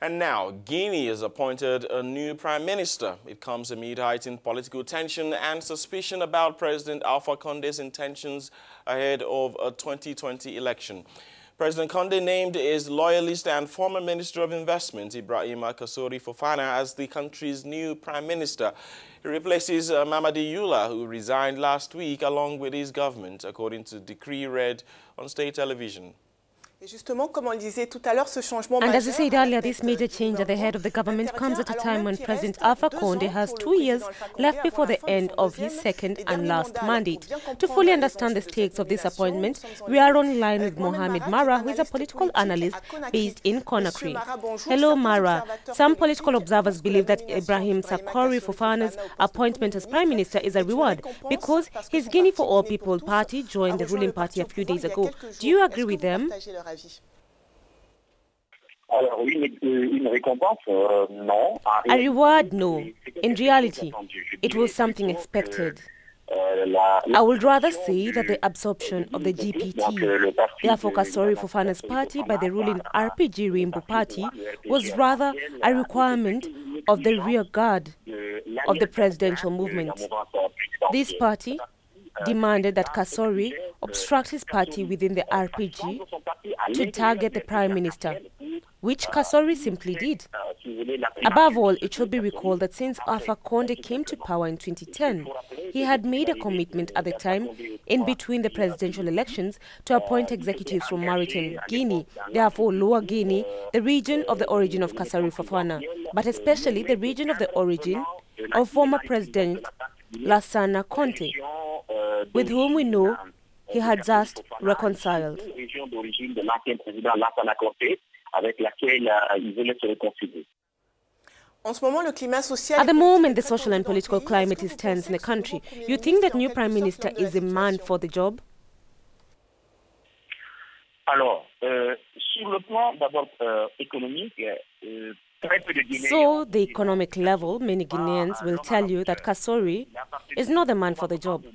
And now, Guinea has appointed a new prime minister. It comes amid heightened political tension and suspicion about President Alpha Conde's intentions ahead of a 2020 election. President Conde named his loyalist and former Minister of Investment, Ibrahima Kassory Fofana, as the country's new prime minister. He replaces Mamadi Youla, who resigned last week, along with his government, according to decree read on state television. And as I said earlier, this major change at the head of the government comes at a time when President Alpha Conde has 2 years left before the end of his second and last mandate. To fully understand the stakes of this appointment, we are on line with Mohamed Mara, who is a political analyst based in Conakry. Hello, Mara. Some political observers believe that Ibrahima Kassory Fofana's appointment as Prime Minister is a reward because his Guinea for All People party joined the ruling party a few days ago. Do you agree with them? A reward, no. In reality, it was something expected. I would rather say that the absorption of the GPT, therefore Kassory Fofana's party, by the ruling RPG Rainbow Party was rather a requirement of the rear guard of the presidential movement. This party demanded that Kassory obstruct his party within the RPG to target the Prime Minister, which Kassory simply did. Above all, it should be recalled that since Alpha Conde came to power in 2010, he had made a commitment at the time, in between the presidential elections, to appoint executives from maritime Guinea, therefore Lower Guinea, the region of the origin of Kassory Fofana, but especially the region of the origin of former President Alpha Conde, with whom we know he had just reconciled. At the moment, the social and political climate is tense in the country. You think that new Prime Minister is a man for the job? So, the economic level, many Guineans will tell you that Kassory is not the man for the job.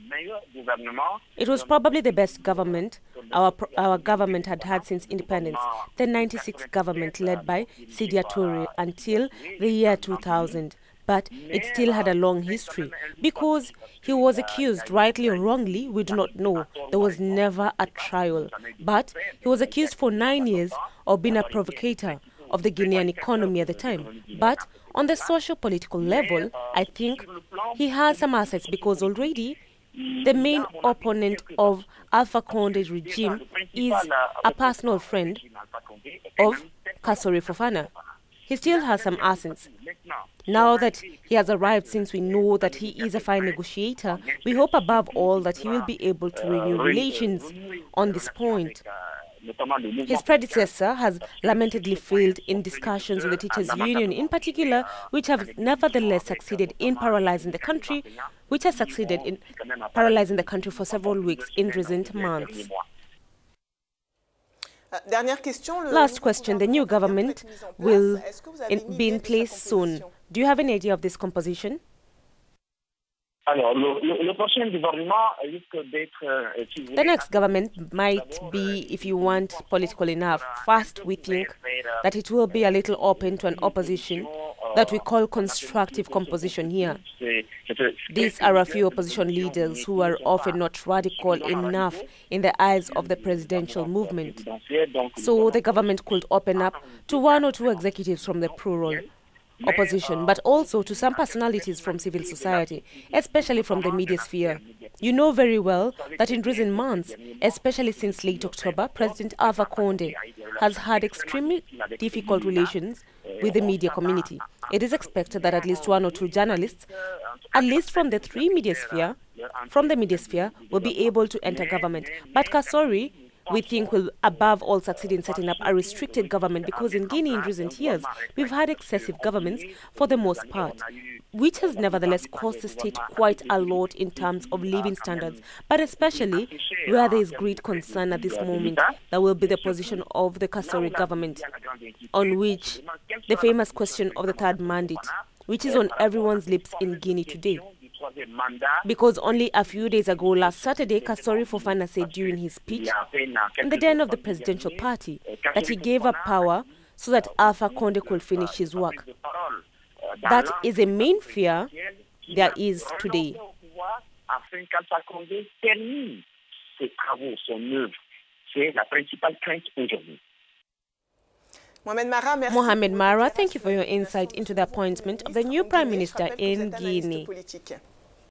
It was probably the best government our government had had since independence, the 96 government led by Sidia Toure until the year 2000. But it still had a long history because he was accused, rightly or wrongly, we do not know. There was never a trial. But he was accused for 9 years of being a provocator of the Guinean economy at the time. But on the social-political level, I think he has some assets because already the main opponent of Alpha Conde's regime is a personal friend of Kassory Fofana. He still has some assets. Now that he has arrived, since we know that he is a fine negotiator, we hope above all that he will be able to renew relations on this point. His predecessor has lamentably failed in discussions with the teachers' union in particular, which have nevertheless succeeded in paralyzing the country, for several weeks in recent months. Last question, the new government will be in place soon. Do you have any idea of this composition? The next government might be, if you want, political enough. First, we think that it will be a little open to an opposition that we call constructive composition here. These are a few opposition leaders who are often not radical enough in the eyes of the presidential movement. So the government could open up to 1 or 2 executives from the plural opposition, but also to some personalities from civil society, especially from the media sphere. You know very well that in recent months, especially since late October, President Alpha Conde has had extremely difficult relations with the media community. It is expected that at least 1 or 2 journalists, at least from the media sphere, will be able to enter government. But Kassory, we think, will above all succeed in setting up a restricted government because in Guinea in recent years, we've had excessive governments for the most part, which has nevertheless cost the state quite a lot in terms of living standards, but especially where there is great concern at this moment that will be the position of the Kassory government, on which the famous question of the third mandate, which is on everyone's lips in Guinea today. Because only a few days ago, last Saturday, Kassory Fofana said during his speech in the den of the presidential party that he gave up power so that Alpha Conde could finish his work. That is a main fear there is today. Mohamed Mara, thank you for your insight into the appointment of the new Prime Minister in Guinea.